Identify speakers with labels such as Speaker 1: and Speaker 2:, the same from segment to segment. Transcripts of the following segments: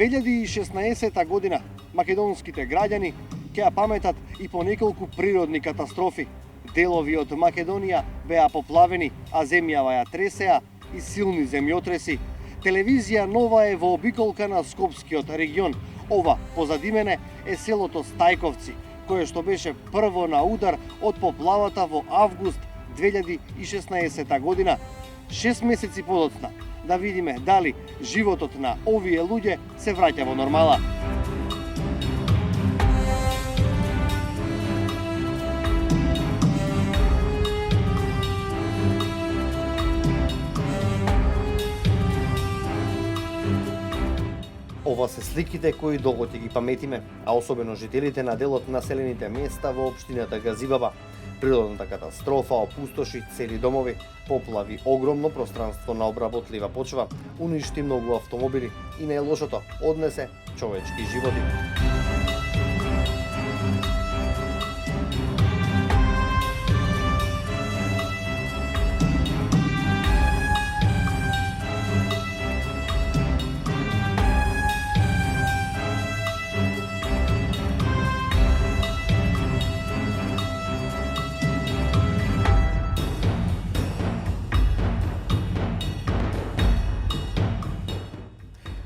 Speaker 1: 2016 година македонските граѓани ќе ја паметат и по неколку природни катастрофи. Делови од Македонија беа поплавени, а земјава ја тресеа и силни земјотреси. Телевизија Нова е во обиколка на Скопскиот регион. Ова позади мене е селото Стајковци, кое што беше прво на удар од поплавата во август 2016 година. 6 месеци подоцна да видиме дали животот на овие луѓе се враќа во нормала. Ова се сликите кои долго ќе ги паметиме, а особено жителите на дел од населените места во општината Газибаба. Природната катастрофа опустоши цели домови, поплави огромно пространство на обработлива почва, уништи многу автомобили и најлошото однесе човечки животи.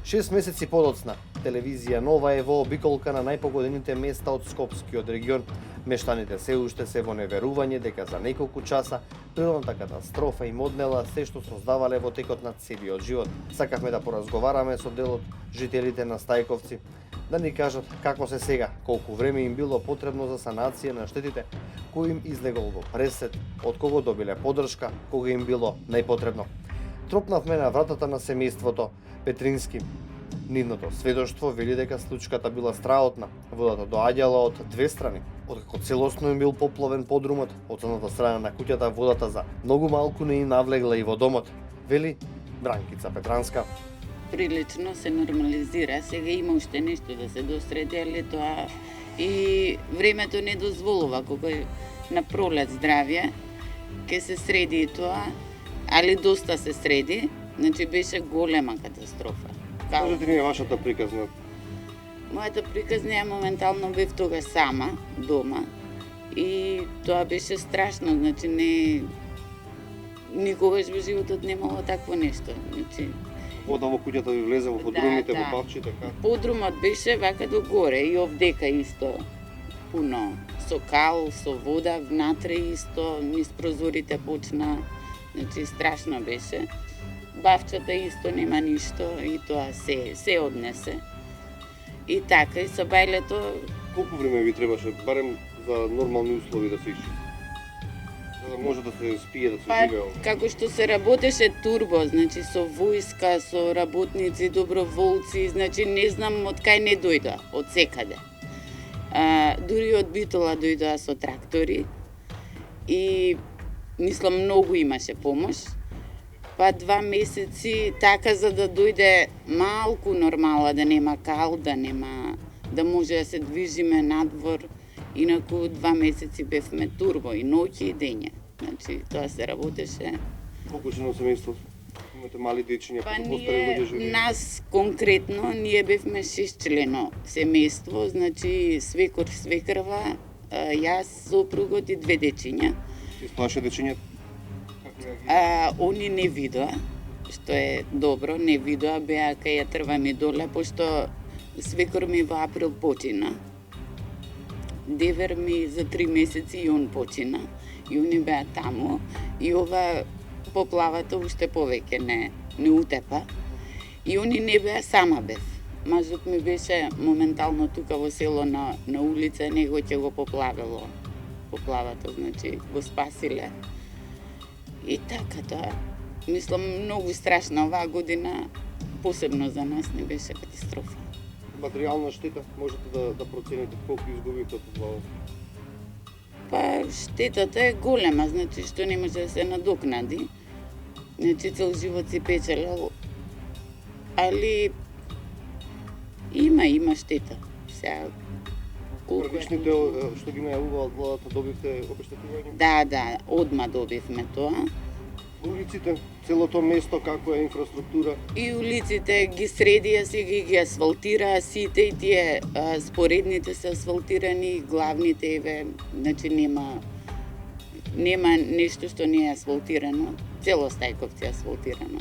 Speaker 1: Шест месеци подоцна, телевизија Нова е во обиколка на најпогодените места од Скопскиот регион. Мештаните се уште се во неверување дека за неколку часа природната катастрофа им однела се што создавале во текот на целиот живот. Сакавме да поразговараме со дел од жителите на Стајковци, да ни кажат како се сега, колку време им било потребно за санација на штетите, кој им излегол во пресет, од кого добиле подршка, кога им било најпотребно. Тропнавме на вратата на семејството Петрински. Нивното сведоштво вели дека случката била страотна. Водата доаѓала од две страни. Откако целосно им бил попловен подрумот, од црната страна на куќата водата за многу малку не им навлегла и во домот, вели Бранкица Петранска.
Speaker 2: Прилично се нормализира, сега има уште нешто да се достреди, али тоа и времето не дозволува, кога на пролет здравје, ќе се среди и тоа, али доста се среди, значи беше голема катастрофа.
Speaker 1: Кажете ни вашата приказна.
Speaker 2: Мојата приказна ја моментално бев тога сама, дома, и тоа беше страшно, значи никогаш во животот немало такво нешто. Значи,
Speaker 1: вода во куќата ви влезе во подрумите, во павчи, така?
Speaker 2: Подрумот беше вака до горе и овдека исто пуно со кал, со вода, внатре исто, низ прозорите почна, значи страшно беше. Бавчата исто нема ништо и тоа се однесе. И така, и со бајлето...
Speaker 1: Колку време ви требаше, барем за нормални услови да се исчисти? За да може да се спие, да се живее?
Speaker 2: Како што се работеше турбо, значи со војска, со работници, доброволци, значи не знам од кај не дојдоа, од секаде. Дури од Битола дојдоа со трактори и мислам многу имаше помош. Па 2 месеци така за да дојде малку нормала, да нема кал, да може да се движиме надвор. Инаку 2 месеци бевме турбо и ноќи и дење. Значи тоа се работеше.
Speaker 1: Колку се на семејството? Имате мали дечиња,
Speaker 2: Па
Speaker 1: постари луѓе живеат?
Speaker 2: нас конкретно, ние бевме 6 члено семејство, значи свекор, свекрва, јас, сопругот и 2 дечиња.
Speaker 1: Исплаше дечињата?
Speaker 2: Они не видоа, што е добро, не видоа, беа кај ја трва ми доле, пошто свекор ми во април почина. Девер ми за 3 месеци и он почина. И они беа таму. И ова поплавата уште повеќе не утепа. И они не беа, сама бев. Мажот ми беше моментално тука во село на улица, него ќе го поплавило. Поплавата, значи, го спасиле. И така тоа, мислам, многу страшна оваа година, посебно за нас не беше катастрофа.
Speaker 1: Материјална штета, можете да процените колку изгубивте од поплавата?
Speaker 2: Па штетата е голема, значи што не може да се надокнади. Значи цел живот си печелел, али има штета. Сега
Speaker 1: Првичните што ги најавуваа од владата добивте обештетување?
Speaker 2: Да, одма добивме тоа.
Speaker 1: Улиците, целото место, како е инфраструктура?
Speaker 2: И улиците ги средија сега ги асфалтира, сите и тие споредните се асфалтирани, главните еве, значи нема нешто што не е асфалтирано. Цело Стајковци е асфалтирано.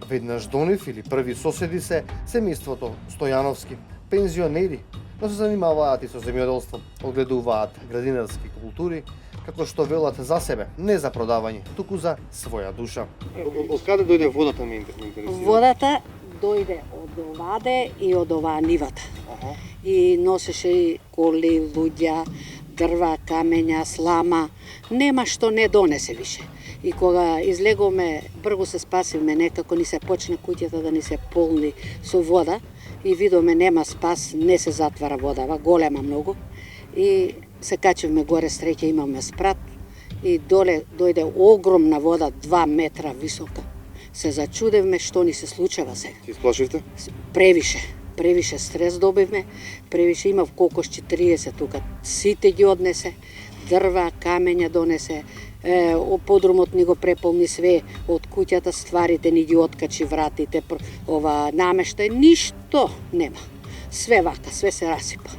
Speaker 1: Веднаш до нив или први соседи се семејството Стојановски, пензионери, но се занимаваат и со земјоделство, одгледуваат градинарски култури, како што велат за себе, не за продавање, туку за своја душа. Од каде дојде водата, ме интересира?
Speaker 3: Водата дојде од оваде и од оваа нивата. И носеше и коли, луѓа, дрва, камења, слама. Нема што не донесе више. И кога излеговме, бргу се спасивме, некако ни се почна куќата да ни се полни со вода и видоме нема спас, не се затвара водава, голема многу. И се качевме горе, среќа имаме спрат и доле дојде огромна вода, 2 метра висока. Се зачудевме што ни се случува сега.
Speaker 1: Ти сплашивте?
Speaker 3: Превише стрес добивме, превише имав колку 40 тука. Сите ги однесе, дрва, камења донесе, подрумот ни го преполни све, од куќата стварите ни ги откачи, вратите, ова намештај, ништо нема. Све вака, све се расипа.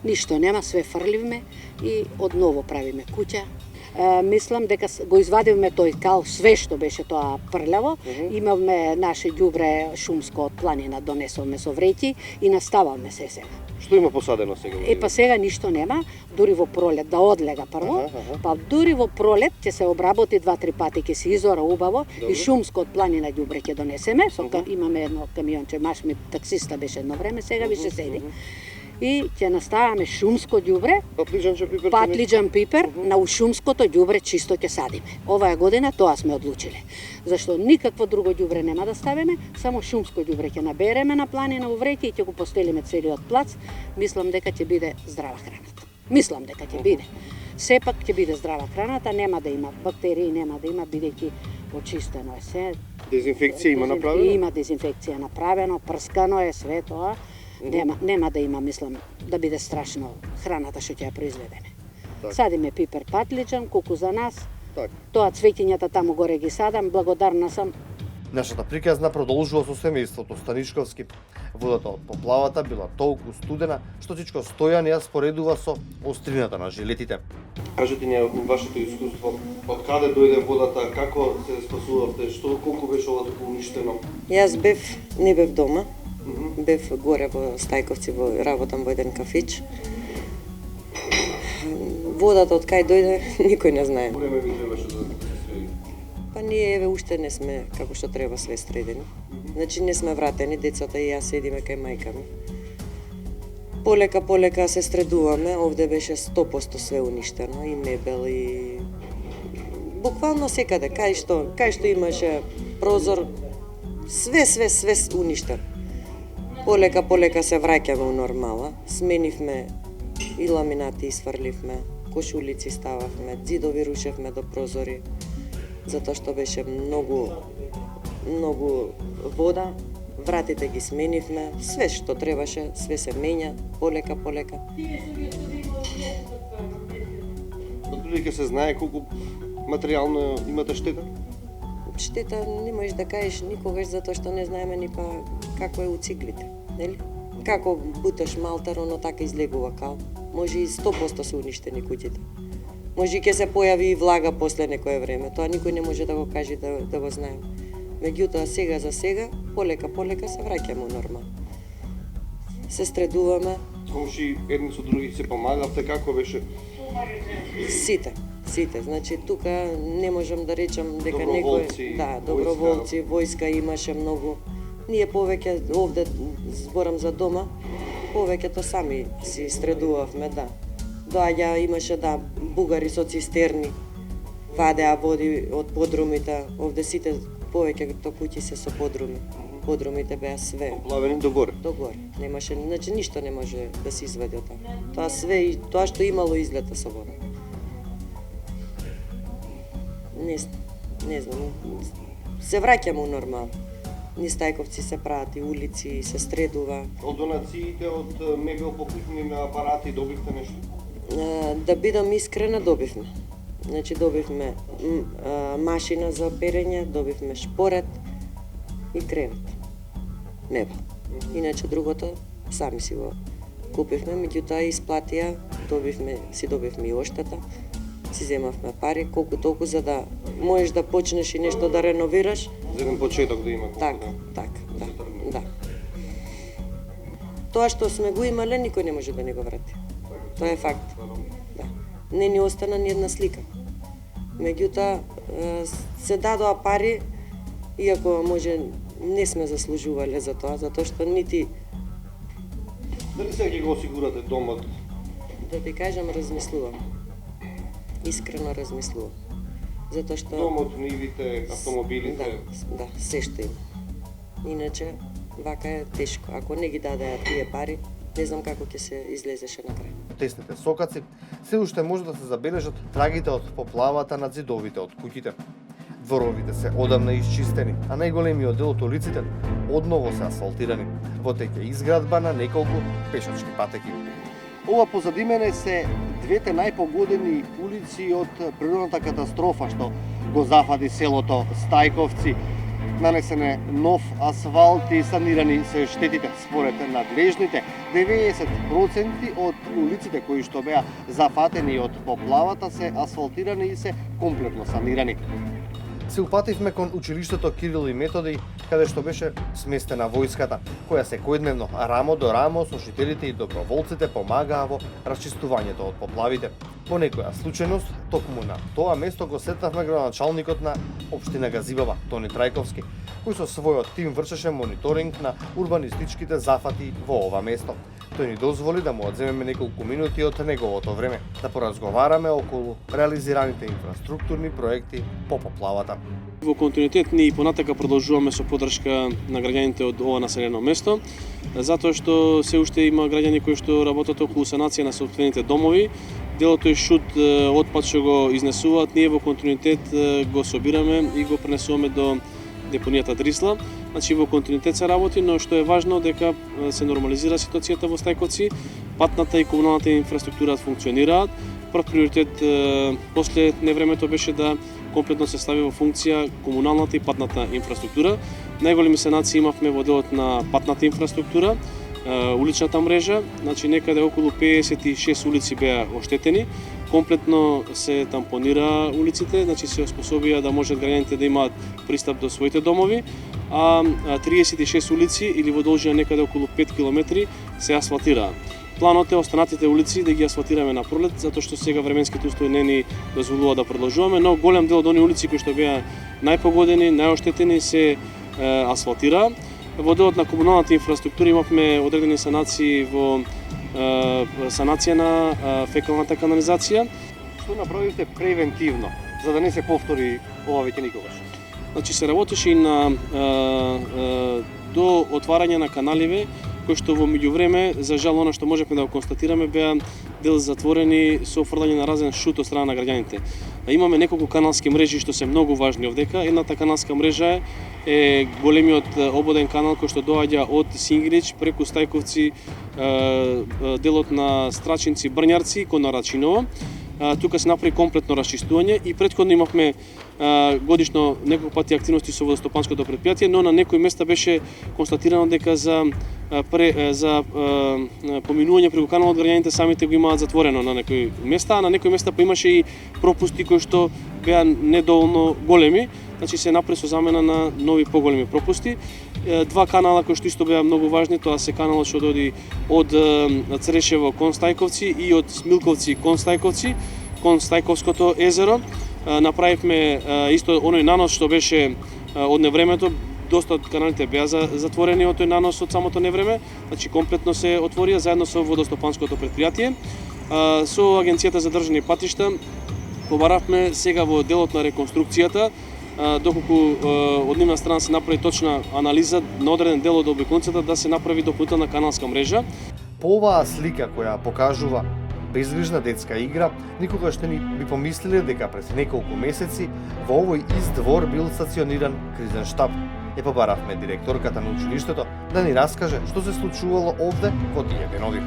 Speaker 3: Ништо нема, све фрливме и одново правиме куќа. Мислам дека го извадивме тој кал, све што беше тоа прљаво. Имавме наше ѓубре шумско од планина, донесовме со вреќи и настававме се сега.
Speaker 1: Што има посадено сега?
Speaker 3: Па сега ништо нема, дури во пролет да одлега прво, па дури во пролет ќе се обработи 2-3 пати, ќе се изора убаво.
Speaker 1: Добре.
Speaker 3: И шумско од планина ѓубре ќе донесеме, имаме едно камионче, маш ми таксиста беше едно време, сега више седи. И ќе наставаме шумско ѓубре, патлиџан пипер, на шумското ѓубре чисто ќе садиме. Оваа година тоа сме одлучиле. Зашто никакво друго ѓубре нема да ставиме, само шумско ѓубре ќе набереме на планина во вреќи и ќе го постелиме целиот плац. Мислам дека ќе биде здрава храната. Мислам дека ќе биде. Сепак ќе биде здрава храната, нема да има бактерии, нема да има, бидејќи очистено е се.
Speaker 1: Дезинфекција има направено?
Speaker 3: Има дезинфекција направено, прскано е све тоа. Нема да има, мислам, да биде страшно храната што ќе ја произведеме.
Speaker 1: Так.
Speaker 3: Садиме пипер, патлиџан, колку за нас.
Speaker 1: Так.
Speaker 3: Тоа цвеќињата таму горе ги садам, благодарна сум.
Speaker 1: Нашата приказна продолжува со семејството Станишковски. Водата од поплавата била толку студена, што Чичко Стојан ја споредува со острината на жилетите. Кажете ни вашето искуство, од каде дојде водата, како се спасувавте, што колку беше ова туку уништено?
Speaker 4: Јас не бев дома, бев горе во Стајковци, работам во еден кафич. Водата од кај дојде, никој не знае.
Speaker 1: Време ви требаше да се среди?
Speaker 4: Па ние еве уште не сме како што треба све средени. Значи не сме вратени, децата и јас седиме кај мајка ми. Полека се средуваме, овде беше 100% све уништено, и мебел, и буквално секаде, кај што имаше прозор, све уништено. Полека се враќаме у нормала, сменивме и ламинати изфрливме, кошулици стававме, ѕидови рушевме до прозори, затоа што беше многу вода, вратите ги сменивме, све што требаше, све се менја, полека.
Speaker 1: Отприлика се знае колку материјално имате штета?
Speaker 4: Штета не можеш да кажеш никогаш, затоа што не знаеме ни па како е у циглите, нели? Како буташ малтар, оно така излегува кал. Може и 100% се уништени куќите. Може и ќе се појави и влага после некое време, тоа никој не може да го каже да го знаеме. Меѓутоа сега за сега, полека се враќаме нормално. Се стредуваме.
Speaker 1: Комши едни со други се помагавте, како беше?
Speaker 4: Сите. Значи тука не можам да речам дека
Speaker 1: Доброволци,
Speaker 4: некој доброволци, војска имаше многу. Ние повеќе овде зборам за дома, повеќето сами си стредувавме, Доаѓа имаше бугари со цистерни, вадеа води од подрумите, овде сите повеќето куќи се со подруми. Подрумите беа све
Speaker 1: поплавени догоре.
Speaker 4: Немаше, значи ништо не може да се извади од таму. Тоа све и тоа што имало излета со вода. Не знам. Се враќаме у нормал. Низ Стајковци се прават и улици, се стредува.
Speaker 1: Од донациите, од мебел, покупни на апарати добивте нешто?
Speaker 4: Да бидам искрена, добивме. Значи добивме машина за перење, добивме шпорет и кревет. Мебел. Иначе другото сами си го купивме, меѓутоа исплатија, си добивме и оштата, си земавме пари, колку толку за да можеш да почнеш и нешто да реновираш.
Speaker 5: За еден почеток да има.
Speaker 4: Да. Тоа што сме го имале, никој не може да не го врати. Тоа е факт. Да. Не ни остана ни една слика. Меѓутоа, се дадоа пари, иако може не сме заслужувале за тоа, затоа што нити...
Speaker 5: Дали сега ќе го осигурате домот?
Speaker 4: Да ти кажам, размислувам. Искрено размислувам. Затоа што...
Speaker 5: Домот, нивите, автомобилите?
Speaker 4: Да, се што има. Иначе, вака е тешко. Ако не ги дадеа тие пари, не знам како ќе се излезеше на крај.
Speaker 1: Тесните сокаци се уште може да се забележат трагите од поплавата на зидовите од куќите. Дворовите се одамна исчистени, а најголемиот дел од улиците одново се асфалтирани. Во тек е изградба на неколку пешачки патеки. Ова позади мене се двете најпогодени улици од природната катастрофа што го зафади селото Стајковци. Нанесен е нов асфалт и санирани се штетите. Според надлежните, 90% од улиците кои што беа зафатени од поплавата се асфалтирани и се комплетно санирани. Се упативме кон училиштето Кирил и Методи, каде што беше сместена војската, која секојдневно рамо до рамо со учителите и доброволците помагаа во расчистувањето од поплавите. По некоја случајност, токму на тоа место го сретнавме градоначалникот на општина Газибаба, Тони Трајковски, кој со својот тим вршеше мониторинг на урбанистичките зафати во ова место. Тој ни дозволи да му одземеме неколку минути од неговото време, да поразговараме околу реализираните инфраструктурни проекти по поплавата.
Speaker 6: Во континуитет ние и понатака продолжуваме со поддршка на граѓаните од ова населено место, затоа што се уште има граѓани кои што работат околу санација на сопствените домови. Делото е шут отпад што го изнесуваат, ние во континуитет го собираме и го пренесуваме до депонијата Дрисла. Значи во континуитет се работи, но што е важно дека се нормализира ситуацијата во Стајковци, патната и комуналната инфраструктура функционираат. Прв приоритет после невремето беше да комплетно се стави во функција комуналната и патната инфраструктура. Најголеми санации имавме во делот на патната инфраструктура, уличната мрежа, значи некаде околу 56 улици беа оштетени. Комплетно се тампонира улиците, значи се оспособија да можат граѓаните да имаат пристап до своите домови, а 36 улици или во должина некаде околу 5 километри се асфалтираат. Планот е останатите улици да ги асфалтираме на пролет, затоа што сега временските услови не ни дозволува да продолжуваме, но голем дел од оние улици кои што беа најпогодени, најоштетени се асфалтираа. Во делот на комуналната инфраструктура имавме одредени санации во санација на фекалната канализација.
Speaker 1: Што направивте превентивно, за да не се повтори ова веќе никогаш?
Speaker 6: Значи се работеше и на до отварање на каналиве, кои што во меѓувреме, за жал, она што можевме да го констатираме, беа дел затворени со офрлање на разен шут од страна на граѓаните. Имаме неколку каналски мрежи што се многу важни овдека. Едната каналска мрежа е големиот ободен канал кој што доаѓа од Сингрич преку Стајковци, делот на Страчинци, Брњарци кон Нарачиново. Тука се направи комплетно расчистување и претходно имавме годишно неколку пати активности со водостопанското претпријатие, но на некои места беше констатирано дека за поминување преку каналот граѓаните самите го имаат затворено на некои места, а на некои места па имаше и пропусти кои што беа недоволно големи, значи се направи со замена на нови поголеми пропусти. Два канала кои што исто беа многу важни, тоа се каналот што доди од Црешево кон Стајковци и од Смилковци кон Стајковци, кон Стајковското езеро. Направивме исто оној нанос што беше од невремето, доста од каналите беа затворени од тој нанос од самото невреме, значи комплетно се отворија заедно со водостопанското претпријатие. Со Агенцијата за државни патишта побаравме сега во делот на реконструкцијата, доколку од нивна страна се направи точна анализа на одреден дел од обиколницата да се направи дополнителна каналска мрежа.
Speaker 1: По оваа слика која покажува безгрижна детска игра, никогаш не би помислиле дека пред неколку месеци во овој ист двор бил стациониран кризен штаб. Ја побаравме директорката на училиштето да ни раскаже што се случувало овде во тие денови.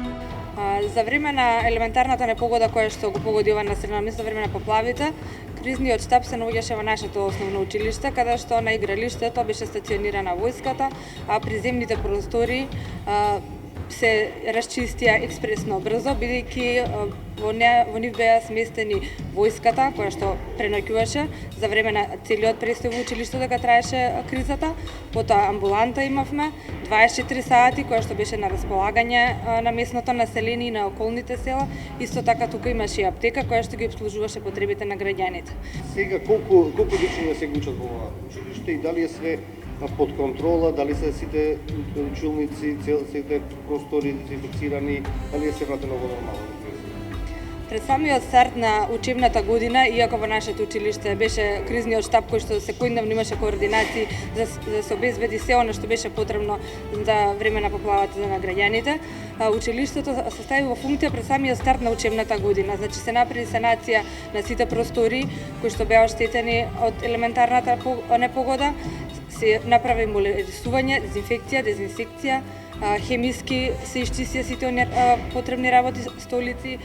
Speaker 7: За време на елементарната непогода која што го погоди ова населено место, за време на поплавите, кризниот штаб се наоѓаше во нашето основно училиште, каде што на игралиштето беше стационирана војската, а приземните простори се расчистија експресно брзо, бидејќи во нив беа сместени војската, која што преноќуваше за време на целиот престој во училиште дека траеше кризата. Потоа амбуланта имавме 24 сати, која што беше на располагање на местното население и на околните села. Исто така тука имаше и аптека која што ги обслужуваше потребите на граѓаните.
Speaker 5: Сега колку дечиња се учат во ова училиште и дали е све под контрола, дали се сите училници, сите простори дезинфекцирани, дали е се вратено во нормално?
Speaker 7: Пред самиот старт на учебната година, иако во нашето училиште беше кризниот штаб кој што секојдневно имаше координации за да се обезбеди се она што беше потребно за време на поплавата на граѓаните, училиштето се стави во функција пред самиот старт на учебната година. Значи се направи санација на сите простори кои што беа оштетени од елементарната непогода, се направи молерисување, дезинфекција, дезинсекција, хемиски се исчистија сите оние потребни работи, столици,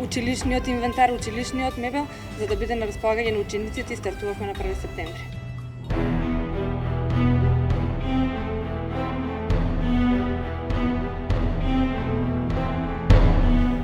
Speaker 7: училишниот инвентар, училишниот мебел, за да биде на располагање на учениците и стартувавме на 1 септември.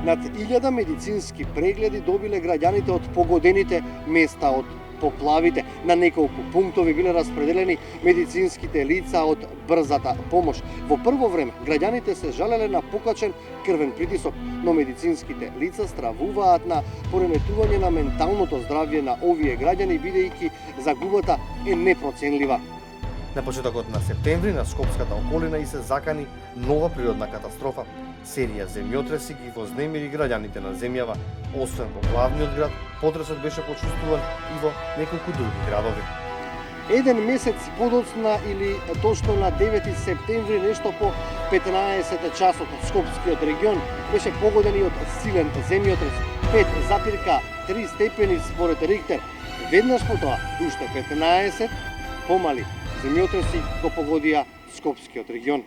Speaker 5: Над 1000 медицински прегледи добиле граѓаните од погодените места од поплавите. На неколку пунктови биле распределени медицинските лица од брзата помош. Во прво време граѓаните се жалеле на покачен крвен притисок, но медицинските лица стравуваат на пореметување на менталното здравје на овие граѓани, бидејќи загубата е непроценлива.
Speaker 1: На почетокот на септември на Скопската околина и се закани нова природна катастрофа. Серија земјотреси ги вознемири граѓаните на земјава. Освен во главниот град, потресот беше почувствуван и во неколку други градови.
Speaker 5: Еден месец подоцна или точно на 9 септември, нешто по 15 часот, Скопскиот регион беше погоден и од силен земјотрес 5,3 степени според Рихтер. Веднаш потоа, уште 15 помали земјотреси го погодија Скопскиот регион.